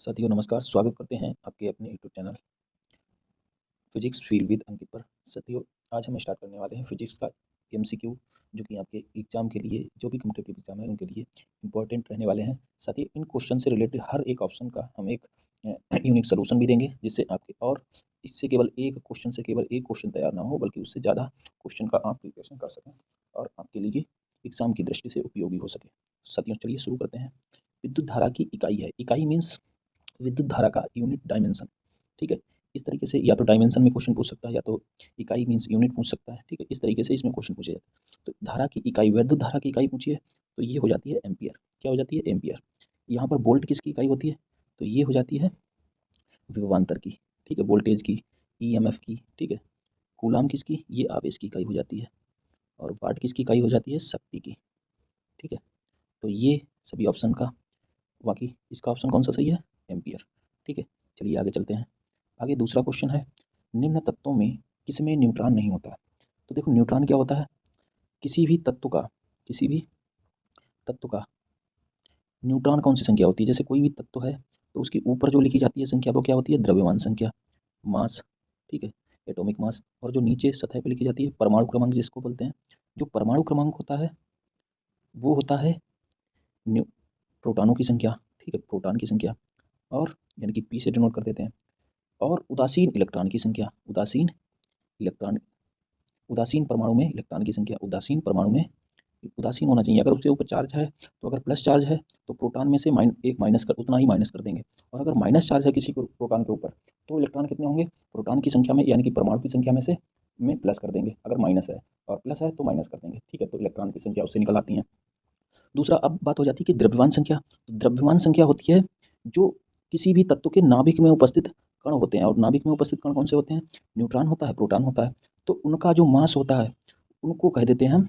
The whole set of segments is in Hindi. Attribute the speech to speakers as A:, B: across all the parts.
A: साथियों नमस्कार, स्वागत करते हैं आपके अपने YouTube channel physics feel with Ankit पर। साथियों आज हम स्टार्ट करने वाले हैं फिजिक्स का एमसीक्यू, जो कि आपके एग्जाम के लिए, जो भी कॉम्पिटिटिव एग्जाम है उनके लिए इंपॉर्टेंट रहने वाले हैं। साथियों इन क्वेश्चन से रिलेटेड हर एक ऑप्शन का हम एक यूनिक सोल्यूशन भी देंगे, जिससे आपके और इससे केवल एक क्वेश्चन से केवल एक क्वेश्चन तैयार ना हो, बल्कि उससे ज़्यादा क्वेश्चन का आप प्रिपरेशन कर सकें और आपके लिए एग्जाम की दृष्टि से उपयोगी हो सके। साथियों चलिए शुरू करते हैं। विद्युत धारा की इकाई है, इकाई मीन्स विद्युत धारा का यूनिट डायमेंशन। ठीक है, इस तरीके से या तो डायमेंशन में क्वेश्चन पूछ सकता है या तो इकाई मीन्स यूनिट पूछ सकता है। ठीक है, इस तरीके से इसमें क्वेश्चन पूछे जाते हैं। तो धारा की इकाई, विद्युत धारा की इकाई पूछिए तो ये हो जाती है एम्पियर। क्या हो जाती है? एम्पियर। यहाँ पर वोल्ट किसकी इकाई होती है? तो ये हो जाती है विभवांतर की। ठीक है, वोल्टेज की, ईएमएफ की। ठीक है, कूलाम किसकी? ये आवेश की इकाई हो जाती है। और वाट किसकी इकाई हो जाती है? शक्ति की। ठीक है, तो ये सभी ऑप्शन का, बाकी इसका ऑप्शन कौन सा सही है? एम्पियर। ठीक है, चलिए आगे चलते हैं। आगे दूसरा क्वेश्चन है, निम्न तत्वों में किसमें न्यूट्रॉन नहीं होता? तो देखो न्यूट्रॉन क्या होता है? किसी भी तत्व का, किसी भी तत्व का न्यूट्रॉन कौन सी संख्या होती है? जैसे कोई भी तत्व है तो उसके ऊपर जो लिखी जाती है संख्या वो क्या होती है? द्रव्यमान संख्या, मास। ठीक है, एटॉमिक मास। और जो नीचे सतह पर लिखी जाती है परमाणु क्रमांक जिसको बोलते हैं। जो परमाणु क्रमांक होता है वो होता है न्यू प्रोटॉनों की संख्या। ठीक है, प्रोटॉन की संख्या, और यानी कि पी से डिनोट कर देते हैं। और उदासीन इलेक्ट्रॉन की संख्या, उदासीन इलेक्ट्रॉन, उदासीन परमाणु में इलेक्ट्रॉन की संख्या, उदासीन परमाणु में उदासीन होना चाहिए। अगर उसके ऊपर चार्ज है तो अगर प्लस चार्ज है तो प्रोटॉन में से एक माइनस कर, उतना ही माइनस कर देंगे। और अगर माइनस चार्ज है किसी को प्रोटॉन के ऊपर तो इलेक्ट्रॉन कितने होंगे? प्रोटॉन की संख्या में यानी कि परमाणु की संख्या में से में प्लस कर देंगे। अगर माइनस है और प्लस है तो माइनस कर देंगे। ठीक है, तो इलेक्ट्रॉन की संख्या उससे निकल आती है। दूसरा अब बात हो जाती है कि द्रव्यमान संख्या। तो द्रव्यमान संख्या होती है जो किसी भी तत्व के नाभिक में उपस्थित कण होते हैं। और नाभिक में उपस्थित कण कौन से होते हैं? न्यूट्रॉन होता है, प्रोटॉन होता है। तो उनका जो मास होता है उनको कह देते हैं हम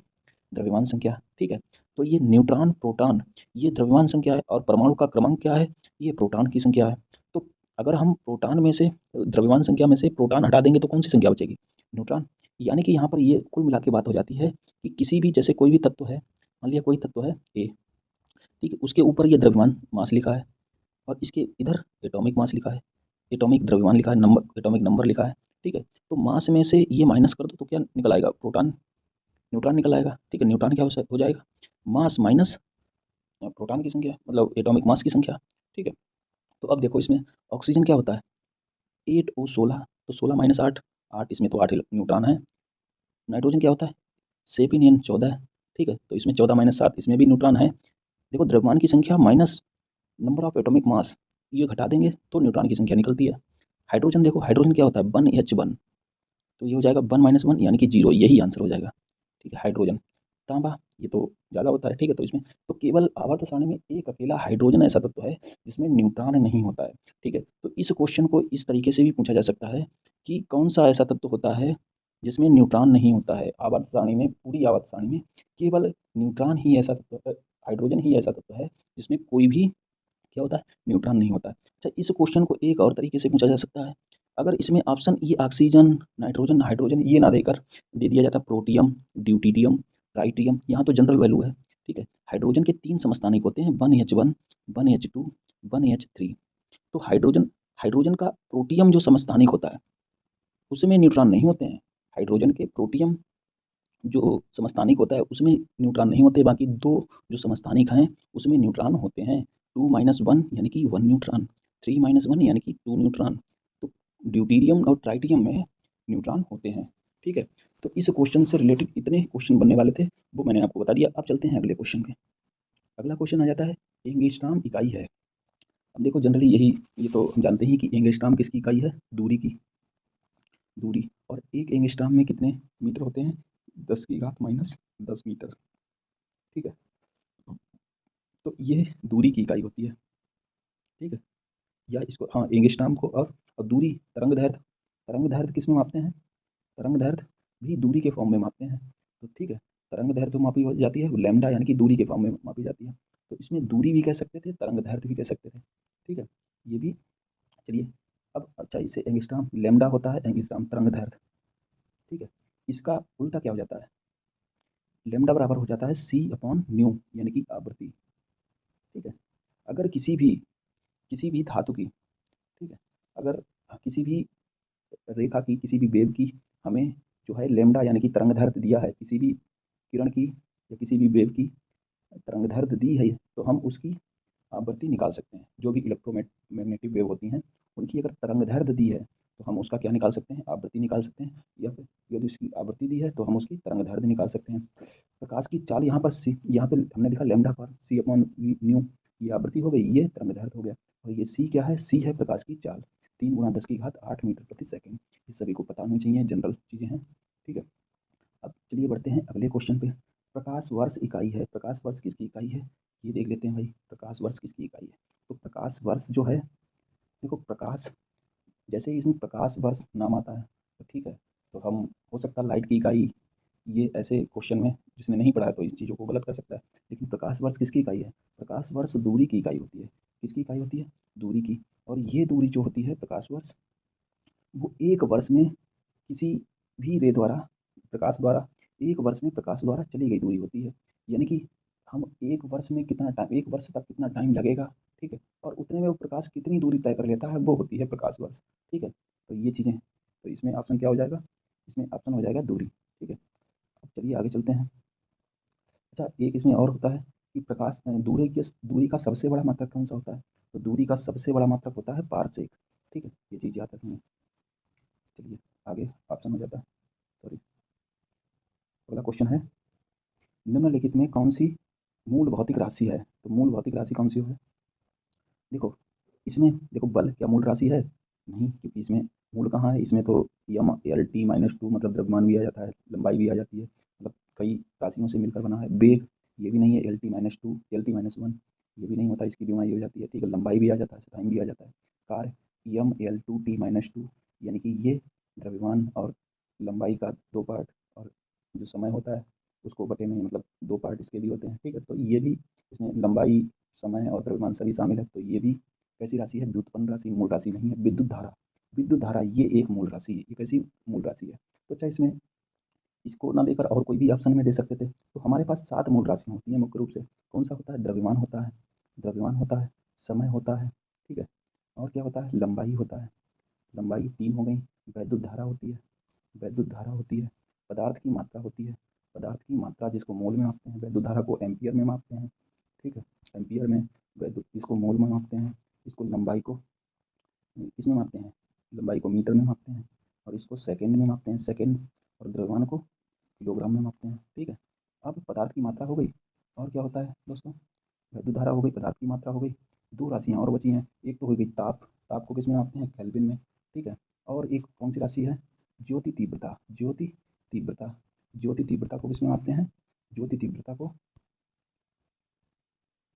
A: द्रव्यमान संख्या। ठीक है, तो ये न्यूट्रॉन, प्रोटॉन, ये द्रव्यमान संख्या है। और परमाणु का क्रमांक क्या है? ये प्रोटॉन की संख्या है। तो अगर हम प्रोटॉन में से, द्रव्यमान संख्या में से प्रोटॉन हटा देंगे तो कौन सी संख्या बचेगी? न्यूट्रॉन। यानी कि यहाँ पर ये कुल मिला के बात हो जाती है कि किसी भी, जैसे कोई भी तत्व है, मान लिया कोई तत्व है ए। ठीक है, उसके ऊपर ये द्रव्यमान मास लिखा है और इसके इधर एटॉमिक मास लिखा है, एटॉमिक द्रव्यमान लिखा है, नंबर एटॉमिक नंबर लिखा है। ठीक है, तो मास में से ये माइनस कर दो तो क्या निकल आएगा? प्रोटॉन, न्यूट्रॉन निकल आएगा। ठीक है, न्यूट्रॉन क्या हो जाएगा? मास माइनस प्रोटॉन की संख्या, मतलब एटॉमिक मास की संख्या। ठीक है, तो अब देखो इसमें ऑक्सीजन क्या होता है? 8O16, तो 16 माइनस 8, 8 इसमें तो 8 न्यूट्रॉन है। नाइट्रोजन क्या होता है? 7 14। ठीक है, तो इसमें 14 माइनस 7, इसमें भी न्यूट्रॉन है। देखो द्रव्यमान की संख्या minus number of atomic mass, ये घटा देंगे तो न्यूट्रॉन की संख्या निकलती है। हाइड्रोजन देखो, हाइड्रोजन क्या होता है? 1H1, तो ये हो जाएगा 1 माइनस 1 यानी कि 0, यही आंसर हो जाएगा। ठीक है, हाइड्रोजन। तांबा, ये तो ज़्यादा होता है। ठीक है, तो इसमें तो केवल आवर्त सारणी में एक अकेला हाइड्रोजन ऐसा तत्व है जिसमें न्यूट्रॉन नहीं होता है। ठीक है, तो इस क्वेश्चन को इस तरीके से भी पूछा जा सकता है कि कौन सा ऐसा तत्व होता है जिसमें न्यूट्रॉन नहीं होता है? आवर्त सारणी में, पूरी आवर्त सारणी में केवल न्यूट्रॉन ही ऐसा तत्व है, हाइड्रोजन ही ऐसा तत्व है जिसमें कोई भी क्या होता है? न्यूट्रॉन नहीं होता है। अच्छा, इस क्वेश्चन को एक और तरीके से पूछा जा सकता है। अगर इसमें ऑप्शन ये ऑक्सीजन, नाइट्रोजन, हाइड्रोजन ये ना देकर दे दिया जाता प्रोटियम, ड्यूटीरियम, ट्राइटियम, यहाँ तो जनरल वैल्यू है। ठीक है, हाइड्रोजन के 3 समस्थानिक होते हैं, 1H1, 1H2, 1H3। तो हाइड्रोजन, हाइड्रोजन का प्रोटियम जो समस्थानिक होता है उसमें न्यूट्रॉन नहीं होते हैं। हाइड्रोजन के प्रोटियम जो समस्थानिक होता है उसमें न्यूट्रॉन नहीं होते, बाकी 2 जो समस्थानिक हैं उसमें न्यूट्रॉन होते हैं। 2 माइनस 1 यानी कि 1 न्यूट्रॉन, 3 माइनस 1 यानी कि 2 न्यूट्रॉन। तो ड्यूटीरियम और ट्राइटियम में न्यूट्रॉन होते हैं। ठीक है, तो इस क्वेश्चन से रिलेटेड इतने क्वेश्चन बनने वाले थे, वो मैंने आपको बता दिया। अब चलते हैं अगले क्वेश्चन पे। अगला क्वेश्चन आ जाता है, एंगस्ट्रॉम इकाई है। अब देखो जनरली यही, ये तो हम जानते ही कि एंगस्ट्रॉम किसकी इकाई है? दूरी की, दूरी। और एक एंगस्ट्रॉम में कितने मीटर होते हैं? 10 की घात माइनस 10 मीटर। ठीक है, तो ये दूरी की इकाई होती है। ठीक है, या इसको, हाँ, एंगस्ट्रॉम को, और दूरी, तरंग दैर्ध्य, तरंग दैर्ध्य किस में मापते हैं? तरंग दैर्ध्य भी दूरी के फॉर्म में मापते हैं। तो ठीक है, तरंग दैर्ध्य मापी जाती है लैम्डा, यानी कि दूरी के फॉर्म में मापी जाती है। तो इसमें दूरी भी कह सकते थे, तरंग दैर्ध्य भी कह सकते थे। ठीक है, ये भी, चलिए। अब अच्छा, इससे एंगस्ट्रॉम लैम्डा होता है, एंगस्ट्रॉम तरंग दैर्ध्य। ठीक है, इसका उल्टा क्या हो जाता है? लैम्डा बराबर हो जाता है C/ν, यानी कि आवृत्ति। ठीक है, अगर किसी भी किसी भी धातु की, ठीक है, अगर किसी भी रेखा की, किसी भी वेव की हमें जो है लैम्डा यानी कि तरंगदैर्घ्य दिया है, किसी भी किरण की या किसी भी वेव की तरंगदैर्घ्य दी है, तो हम उसकी आवृत्ति निकाल सकते हैं। जो भी इलेक्ट्रोमैग्नेटिक वेव होती हैं उनकी अगर तरंगदैर्घ्य दी है तो हम उसका क्या निकाल सकते हैं, आवृत्ति निकाल सकते हैं, या फिर यदि उसकी आवृत्ति दी है तो हम उसकी तरंगदैर्घ्य निकाल सकते हैं। प्रकाश की चाल यहाँ पर सी, यहाँ पे हमने लिखा लैम्डा पर सी अपॉन वी न्यू, ये आवृत्ति हो गई, ये तरंगदैर्घ्य हो गया, और ये सी क्या है, सी है प्रकाश की चाल, 3 × 10⁸ मीटर प्रति सेकंड। ये सभी को पता होनी चाहिए, जनरल चीज़ें हैं, ठीक है। अब चलिए बढ़ते हैं अगले क्वेश्चन पे। प्रकाश वर्ष इकाई है, प्रकाश वर्ष किसकी इकाई है, ये देख लेते हैं भाई, प्रकाश वर्ष किसकी इकाई है। तो प्रकाश वर्ष जो है, देखो प्रकाश, जैसे ही इसमें प्रकाश वर्ष नाम आता है तो ठीक है, तो हम हो सकता है लाइट की इकाई, ये ऐसे क्वेश्चन में जिसने नहीं पढ़ा है तो इन चीज़ों को गलत कर सकता है, लेकिन प्रकाश वर्ष किसकी इकाई है, प्रकाश वर्ष दूरी की इकाई होती है। किसकी इकाई होती है, दूरी की। और ये दूरी जो होती है प्रकाश वर्ष, वो एक वर्ष में किसी भी रे द्वारा, प्रकाश द्वारा, एक वर्ष में प्रकाश द्वारा चली गई दूरी होती है। यानी कि हम एक वर्ष में कितना टाइम, एक वर्ष तक कितना टाइम लगेगा, ठीक है, और उतने में वो प्रकाश कितनी दूरी तय कर लेता है, वो होती है प्रकाश वर्ष, ठीक है। तो ये चीज़ें, तो इसमें ऑप्शन क्या हो जाएगा, इसमें ऑप्शन हो जाएगा दूरी, ठीक है। अब चलिए आगे चलते हैं। अच्छा, एक इसमें और होता है कि प्रकाश दूरी का सबसे बड़ा मात्रक कौन सा होता है, तो दूरी का सबसे बड़ा मात्रक होता है पारसेक, ठीक है, ये चीज़ याद रखनी है। चलिए आगे ऑप्शन हो जाता है, सॉरी, अगला क्वेश्चन है, निम्नलिखित में कौन सी मूल भौतिक राशि है, तो मूल भौतिक राशि कौन सी है, देखो इसमें देखो बल क्या मूल राशि है, नहीं, क्योंकि इसमें मूल कहाँ है, इसमें तो M L T minus to मतलब द्रव्यमान भी आ जाता है, लंबाई भी आ जाती है, मतलब कई राशियों से मिलकर बना है। वेग ये भी नहीं है, L T minus to, L T minus one ये भी नहीं होता, इसकी बीमारी हो जाती है, ठीक है। लंबाई भी आ जाता है, टाइम भी आ जाता है। कार्य M L two T minus two, यानी कि ये द्रव्यमान और लंबाई का दो पार्ट, और जो समय होता है उसको बटे में, मतलब दो पार्ट इसके भी होते हैं, ठीक है। तो ये भी इसमें लंबाई, समय और द्रव्यमान सभी शामिल है। तो ये भी कैसी राशि है, व्युत्पन्न राशि, मूल राशि नहीं है। विद्युत धारा, विद्युत धारा ये एक मूल राशि है, ये कैसी मूल राशि है। तो अच्छा, इसमें इसको ना देकर और कोई भी ऑप्शन में दे सकते थे। तो हमारे पास 7 मूल राशियाँ होती हैं मुख्य रूप से। कौन सा होता है, द्रव्यमान होता है, द्रव्यमान होता है, समय होता है, ठीक है, और क्या होता है, लंबाई होता है, लंबाई 3 हो गई, वैद्युत धारा होती है, वैद्युत धारा होती है, पदार्थ की मात्रा होती है, पदार्थ की मात्रा जिसको मोल में मापते हैं, वैद्युत धारा को एम्पियर में मापते हैं, ठीक है, एम्पियर में, वैद्युत इसको मोल में मापते हैं, इसको लंबाई को किसमें मापते हैं, लंबाई को मीटर में मापते हैं, और इसको सेकंड में मापते हैं, सेकंड, और द्रव्यमान को किलोग्राम में मापते हैं, ठीक है। अब पदार्थ की मात्रा हो गई, और क्या होता है दोस्तों, वैद्युत धारा हो गई, पदार्थ की मात्रा हो गई, दो राशियाँ और बची हैं। एक तो हो गई ताप, ताप को किसमें मापते हैं, केल्विन में, ठीक है। और एक कौन सी राशि है, ज्योति तीव्रता, ज्योति तीव्रता, ज्योति तीव्रता को किसमें मापते हैं, ज्योति तीव्रता को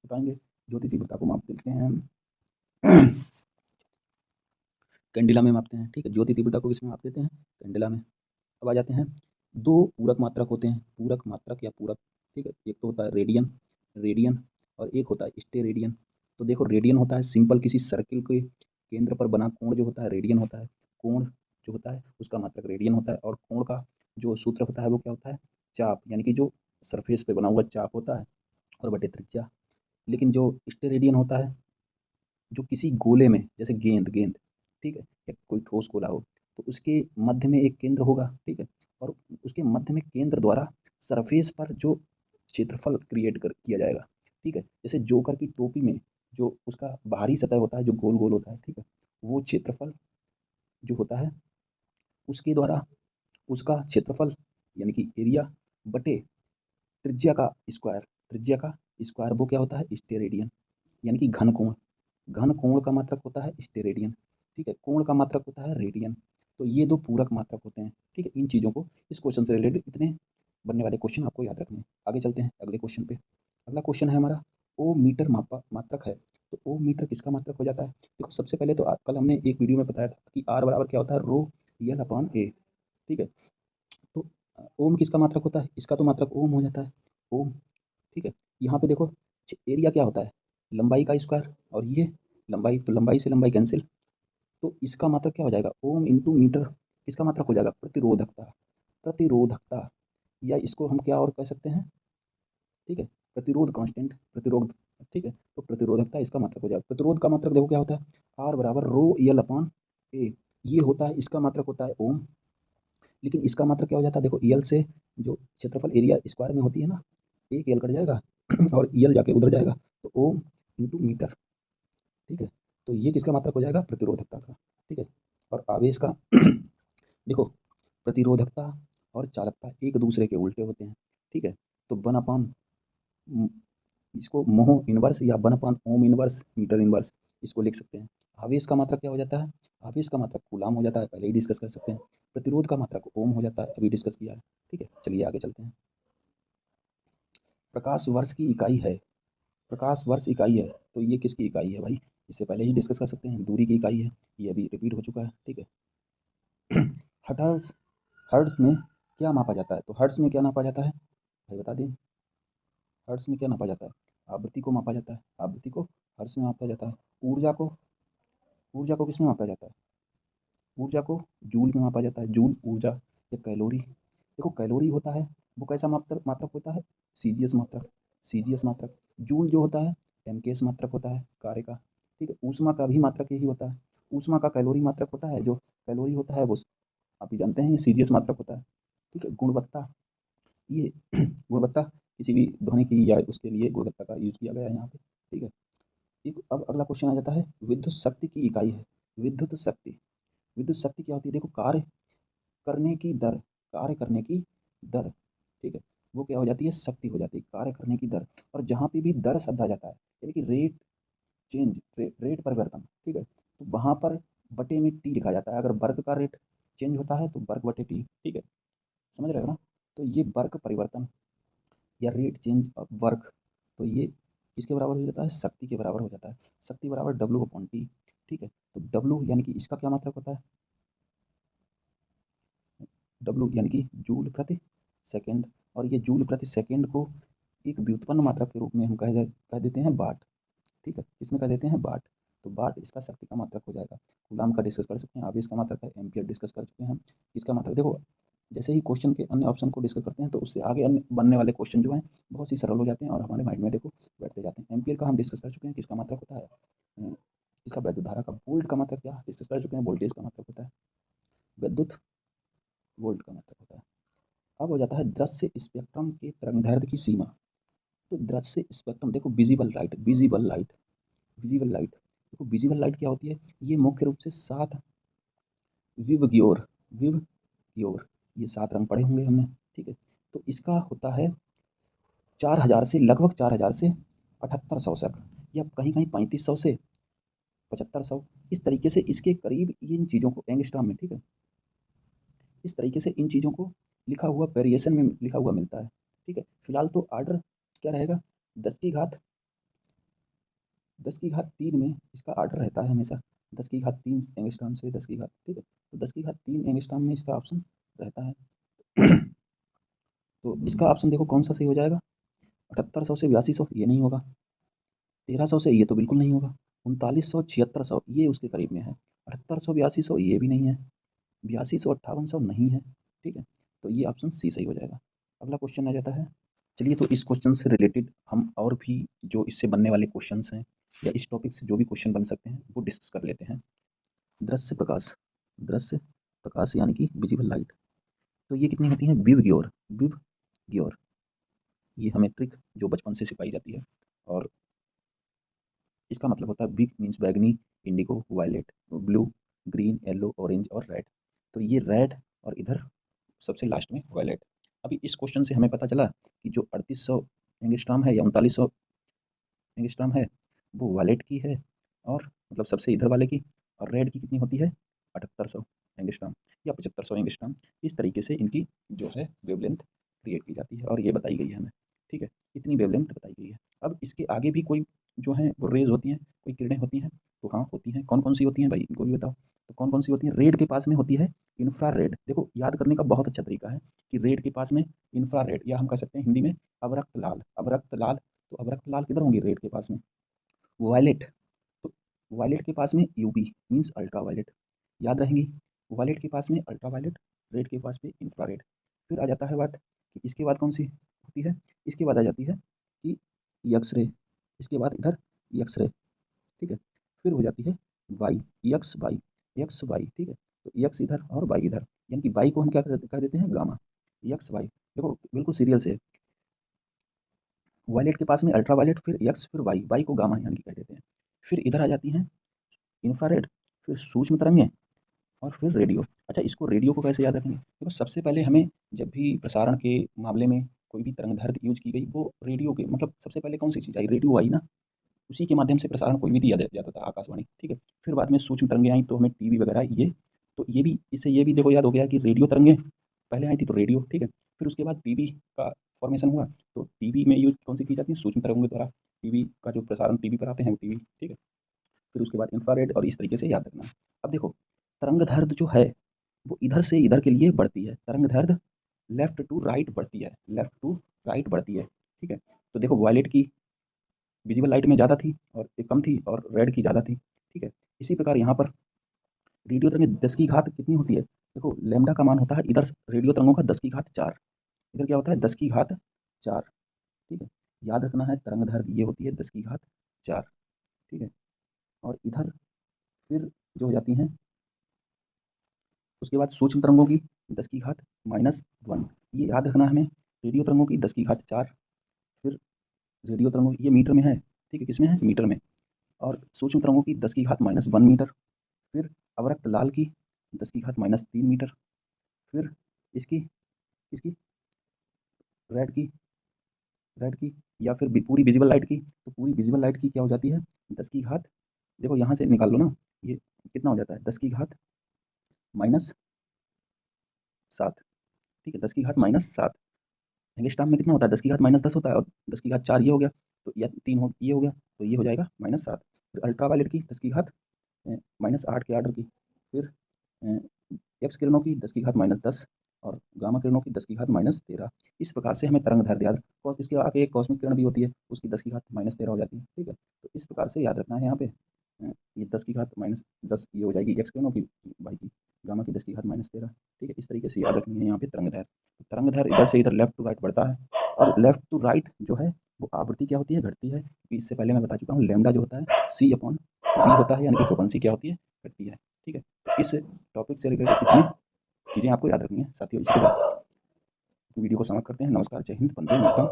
A: बताएंगे, ज्योति तीव्रता को माप देते हैं हम कैंडिला में मापते हैं, ठीक है। ज्योति तीव्रता को किसमें माप देते हैं, कैंडिला में। अब आ जाते हैं, दो पूरक मात्रक होते हैं, पूरक मात्रक या पूरक, ठीक है। एक तो होता है रेडियन, रेडियन, और एक होता है स्टेरेडियन। तो देखो रेडियन होता है सिंपल किसी सर्किल के केंद्र पर बना कोण जो होता है रेडियन होता है, कोण जो होता है उसका मात्रक रेडियन होता है। और कोण का जो सूत्र होता है वो क्या होता है, चाप, यानी कि जो सरफेस पे बना हुआ चाप होता है, और बटे त्रिज्या। लेकिन जो स्टेरेडियन होता है, जो किसी गोले में, जैसे गेंद, गेंद, ठीक है, या कोई ठोस गोला हो, तो उसके मध्य में एक केंद्र होगा, ठीक है, और उसके मध्य में केंद्र द्वारा सरफेस पर जो क्षेत्रफल क्रिएट कर किया जाएगा, ठीक है। जैसे जोकर की टोपी में जो उसका बाहरी सतह होता है जो गोल गोल होता है, ठीक है, वो क्षेत्रफल जो होता है उसके द्वारा उसका क्षेत्रफल यानी कि एरिया बटे त्रिज्या का स्क्वायर, त्रिज्या का स्क्वायर वो क्या होता है, स्टेरेडियन, यानी कि घन कोण, घन कोण का मात्रक होता है स्टेरेडियन, ठीक है, कोण का मात्रक होता है रेडियन। तो ये दो पूरक मात्रक होते हैं, ठीक है। इन चीज़ों को, इस क्वेश्चन से रिलेटेड इतने बनने वाले क्वेश्चन आपको याद रखने हैं। आगे चलते हैं अगले क्वेश्चन पे। अगला क्वेश्चन है हमारा, ओ मीटर मापा मात्रक है, तो ओ मीटर किसका मात्रक हो जाता है। देखो सबसे पहले तो कल हमने एक वीडियो में बताया था कि आर बराबर क्या होता है, रो यल अपॉन ए, ठीक है। तो ओम किसका मात्रक होता है, इसका तो मात्रक ओम हो जाता है, ओम, ठीक है। यहाँ पे देखो एरिया क्या होता है, लंबाई का स्क्वायर, और ये लंबाई, तो लंबाई से लंबाई कैंसिल, तो इसका मात्रक क्या हो जाएगा, ओम इंटू मीटर, किसका मात्रक हो जाएगा, प्रतिरोधकता, प्रतिरोधकता, या इसको हम क्या और कह सकते हैं, ठीक है, प्रतिरोध कांस्टेंट, प्रतिरोध ठीक है। तो प्रतिरोधकता इसका मात्रक हो जाएगा। प्रतिरोध का मात्रक देखो क्या होता है, आर बराबर रो एल अपॉन ए, ये होता है, इसका मात्रक होता है ओम। लेकिन इसका मात्रक क्या हो जाता है, देखो एल से जो क्षेत्रफल एरिया स्क्वायर में होती है ना, एक एल कट जाएगा और एल जाके उधर जाएगा, तो ओम इंटू मीटर। ठीक है। तो ये किसका मात्रक हो जाएगा, प्रतिरोधकता का। ठीक है। और आवेश का देखो, प्रतिरोधकता और चालकता एक दूसरे के उल्टे होते हैं। ठीक है। तो 1/, इसको मोह इनवर्स या 1/, ओम इनवर्स मीटर इनवर्स इसको लिख सकते हैं। आवेश का मात्रक क्या हो जाता है, आवेश का मात्रक कूलाम हो जाता है, पहले ही डिस्कस कर सकते हैं। प्रतिरोध का मात्रक ओम हो जाता है, अभी डिस्कस किया है। ठीक है, चलिए आगे चलते हैं। प्रकाश वर्ष की इकाई है, प्रकाश वर्ष इकाई है, तो ये किसकी इकाई है भाई, इससे पहले ही डिस्कस कर सकते हैं, दूरी की इकाई है, ये अभी रिपीट हो चुका है। ठीक है। हर्ट्ज, हर्ट्ज में क्या मापा जाता है, तो हर्ट्ज में क्या नापा जाता है भाई बता दें, हर्ट्ज में क्या नापा जाता है, आवृत्ति को मापा जाता है, आवृत्ति को हर्ट्ज में मापा जाता है। ऊर्जा को, ऊर्जा को किस में मापा जाता है, ऊर्जा को जूल में मापा जाता है, जूल ऊर्जा या कैलोरी। देखो कैलोरी होता है वो कैसा मात्रक मात्रक होता है, सीजीएस मात्रक, सीजीएस मात्रक। जूल जो होता है एमकेएस मात्रक होता है कार्य का। ठीक है। ऊष्मा का भी मात्रक यही होता है, ऊष्मा का कैलोरी मात्रक होता है, जो कैलोरी होता है वो आप ही जानते हैं, ये सीजीएस मात्रक होता है। ठीक है। गुणवत्ता, ये गुणवत्ता किसी भी ध्वनि की या उसके लिए गुणवत्ता का यूज किया गया है यहाँ पे। ठीक है। एक अब अगला क्वेश्चन आ जाता है, विद्युत शक्ति की इकाई है, विद्युत शक्ति, विद्युत शक्ति क्या होती है, देखो कार्य करने की दर, कार्य करने की दर। ठीक है। वो क्या हो जाती है, शक्ति हो जाती है, कार्य करने की दर। और जहाँ पे भी दर शब्द आ जाता है, यानी कि रेट चेंज, रेट परिवर्तन। ठीक है। तो वहाँ पर बटे में टी लिखा जाता है, अगर वर्ग का रेट चेंज होता है तो वर्ग बटे टी। ठीक है, समझ रहे हो ना। तो ये वर्ग परिवर्तन या रेट चेंज ऑफ वर्क, तो ये किसके बराबर हो जाता है, शक्ति के बराबर हो जाता है। शक्ति बराबर डब्ल्यू अपॉन टी। ठीक है। तो डब्ल्यू यानी कि इसका क्या मात्रक होता है, डब्ल्यू यानी कि जूल प्रति सेकेंड। और ये जूल प्रति सेकेंड को एक व्युत्पन्न मात्रक के रूप में हम कह देते हैं वाट। ठीक है, इसमें कह देते हैं वाट। तो वाट इसका शक्ति का मात्रक हो जाएगा। कूलाम का डिस्कस कर सकते हैं, आवेश का मात्रक है, एम्पियर डिस्कस कर चुके हैं हम। इसका मात्रक देखो, जैसे ही क्वेश्चन के अन्य ऑप्शन को डिस्कस करते हैं तो उससे आगे अन्य बनने वाले क्वेश्चन जो हैं बहुत ही सरल हो जाते हैं और हमारे माइंड में देखो बैठते जाते हैं। एम्पियर का हम डिस्कस कर चुके हैं, किसका मात्रक होता है, इसका वैद्युत धारा का। वोल्ट का मात्रक क्या डिस्कस कर चुके हैं, वोल्टेज का मात्रक होता है, विद्युत वोल्ट का मात्रक होता है। अब हो जाता है दृश्य स्पेक्ट्रम के तरंगदैर्घ्य की सीमा। तो दृश्य स्पेक्ट्रम देखो, visible light, visible light, visible light, देखो विजिबल लाइट क्या होती है, ये मुख्य रूप से 7 विवग्योर, विवग्योर, ये 7 रंग पढ़े होंगे हमने। ठीक है। तो इसका होता है 4000 से लगभग 4000 से 7800 तक, या कहीं कहीं 3500 से 7500, इस तरीके से इसके करीब इन चीज़ों को एंगस्ट्रॉम में। ठीक है। इस तरीके से इन चीज़ों को लिखा हुआ वेरिएशन में लिखा हुआ मिलता है। ठीक है। फिलहाल तो आर्डर क्या रहेगा, 10 की घात, 10 की घात 3 में इसका आर्डर रहता है हमेशा, 10 की घात 3 एंगस्ट्रॉम से 10 की घात। ठीक है। तो 10 की घात 3 एंगस्ट्रॉम में इसका ऑप्शन रहता है। तो इसका ऑप्शन देखो कौन सा सही हो जाएगा, 7800 से 8200 ये नहीं होगा, 1300 से ये तो बिल्कुल नहीं होगा, 3900 7600 ये उसके करीब में है, 7800 8200 ये भी नहीं है, 8200 5800 नहीं है। ठीक है। तो ये ऑप्शन सी सही हो जाएगा। अगला क्वेश्चन आ जाता है, चलिए तो इस क्वेश्चन से रिलेटेड हम और भी जो इससे बनने वाले क्वेश्चंस हैं या इस टॉपिक से जो भी क्वेश्चन बन सकते हैं वो डिस्कस कर लेते हैं। दृश्य प्रकाश, दृश्य प्रकाश यानी कि विजिबल लाइट, तो ये कितनी होती है, विव ग्योर, विव ग्योर, ये हमें ट्रिक जो बचपन से सिखाई जाती है। और इसका मतलब होता है बिग मीन्स बैगनी, indigo, violet, blue, green, yellow, orange और रेड। तो ये रेड और इधर सबसे लास्ट में वायलेट। अभी इस क्वेश्चन से हमें पता चला कि जो 3800 एंगस्ट्रॉम है या 3900 एंगस्ट्रॉम है वो वायलेट की है, और मतलब सबसे इधर वाले की। और रेड की कितनी होती है, 7800 एंगस्ट्रॉम या 7500 एंगस्ट्रॉम। इस तरीके से इनकी जो है वेवलेंथ क्रिएट की जाती है और ये बताई गई है हमें। ठीक है, इतनी वेवलेंथ बताई गई है। अब इसके आगे भी कोई जो है वो रेज होती हैं, कोई किरणें होती हैं, तो हाँ होती हैं। कौन कौन सी होती हैं भाई, इनको भी बताओ। तो कौन कौन सी होती हैं, रेड के पास में होती है इंफ्रारेड। देखो याद करने का बहुत अच्छा तरीका है कि रेड के पास में इंफ्रारेड, या हम कह सकते हैं हिंदी में अवरक्त लाल, अवरक्त लाल। तो अवरक्त लाल किधर होंगी, रेड के पास में। वायलेट, तो वायलेट के पास में यूवी मीन्स अल्ट्रा वायलेट, याद रहेंगी। वायलेट के पास में अल्ट्रा वायलेट, रेड के पास में इंफ्रारेड। फिर आ जाता है बात कि इसके बाद कौन सी होती है, इसके बाद आ जाती है कि एक्सरे, इसके बाद इधर एक्स रे, ठीक है। फिर हो जाती है Y, X Y, X Y, ठीक है। तो एक्स इधर और वाई इधर, यानी कि वाई को हम क्या कह देते हैं, गामा। एक्स वाई देखो बिल्कुल सीरियल से, वायलेट के पास में अल्ट्रा वायलेट, फिर एक्स, फिर वाई, वाई को गामा यानी कि कह देते हैं। फिर इधर आ जाती हैं इंफ्रारेड, फिर सूक्ष्म तरंगें, और फिर रेडियो। अच्छा, इसको रेडियो को कैसे याद रखेंगे? देखो सबसे पहले हमें जब भी प्रसारण के मामले में कोई भी तरंग-दैर्ध्य यूज़ की गई, वो रेडियो के मतलब सबसे पहले कौन-सी चीज़ आई? रेडियो आई ना। उसी के माध्यम से प्रसारण कोई भी दिया जाता था, आकाशवाणी, ठीक है। फिर बाद में सूक्ष्म तरंगें आई तो हमें टीवी वगैरह ये, तो ये भी, इससे ये भी देखो याद हो गया कि रेडियो तरंगें पहले आई थी तो रेडियो, ठीक है। फिर उसके बाद टीवी का फॉर्मेशन हुआ, तो टीवी में यूज़ कौन सी की जाती है? सूक्ष्म तरंगों के द्वारा टीवी का जो प्रसारण टीवी पर आते हैं वो टीवी, ठीक है। फिर उसके बाद इंफ्रारेड, और इस तरीके से याद रखना है। अब देखो तरंग दैर्ध्य जो है वो इधर से इधर के लिए बढ़ती है, तरंग दैर्ध्य लेफ्ट टू राइट बढ़ती है, लेफ्ट टू राइट बढ़ती है, ठीक है। तो देखो वायलेट की विजिबल लाइट में ज़्यादा थी और ये कम थी, और रेड की ज़्यादा थी, ठीक है। इसी प्रकार यहाँ पर रेडियो तरंगें 10 की घात कितनी होती है? देखो लैम्ब्डा का मान होता है इधर रेडियो तरंगों का 10 की घात 4, इधर क्या होता है 10 की घात 4, ठीक है। याद रखना है तरंग दैर्ध्य ये होती है 10 की घात 4, ठीक है। और इधर फिर जो हो जाती हैं, उसके बाद सूक्ष्म तरंगों की 10 की घात -1, ये याद रखना है हमें। रेडियो तरंगों की 10 की घात 4, फिर रेडियो तरंगों ये मीटर में है, ठीक है, किसमें है? मीटर में। और सूक्ष्म तरंगों की 10 की घात -1 मीटर, फिर अवरक्त लाल की 10 की घात -3 मीटर, फिर इसकी इसकी रेड की, रेड की, या फिर पूरी विजिबल लाइट की, तो पूरी विजिबल लाइट की क्या हो जाती है? 10 की घात, देखो यहाँ से निकाल लो ना, ये कितना हो जाता है? 10 की घात -7, ठीक है, 10 की घात -7। एंगस्ट्रॉम में कितना होता है? 10 की घात -10 होता है, और 10 की घात 4 ये हो गया, तो या 3 हो ये हो गया, तो ये हो जाएगा -7। फिर अल्ट्रावायलेट की 10 की घात -8 के ऑर्डर की, फिर अ, एक्स किरणों की 10 की घात -10, और गामा किरणों की 10 की घात -13। इस प्रकार से हमें तरंग दैर्ध्य याद, और इसके आगे एक कॉस्मिक किरण भी होती है, उसकी 10 की घात -13 हो जाती है, ठीक है। तो इस प्रकार से याद रखना है यहाँ पे। ये 10 की घात -10 ये हो जाएगी एक्स किरणों की, वाई की, गामा की 10 की घात -13, ठीक है। इस तरीके से याद रखनी है यहाँ पे तरंग दैर्ध्य। तरंग दैर्ध्य इधर से इधर लेफ्ट टू राइट बढ़ता है, और लेफ्ट टू राइट जो है वो आवृत्ति क्या होती है? घटती है, क्योंकि इससे पहले मैं बता चुका हूँ लैम्ब्डा जो होता है C/V होता है, यानी कि फ्रीक्वेंसी क्या होती है? घटती है, ठीक है। तो इस टॉपिक से रिलेटेड इतनी चीज़ें आपको याद रखनी है साथियों। इसके बाद वीडियो को समाप्त करते हैं। नमस्कार, जय हिंद, वंदे मातरम।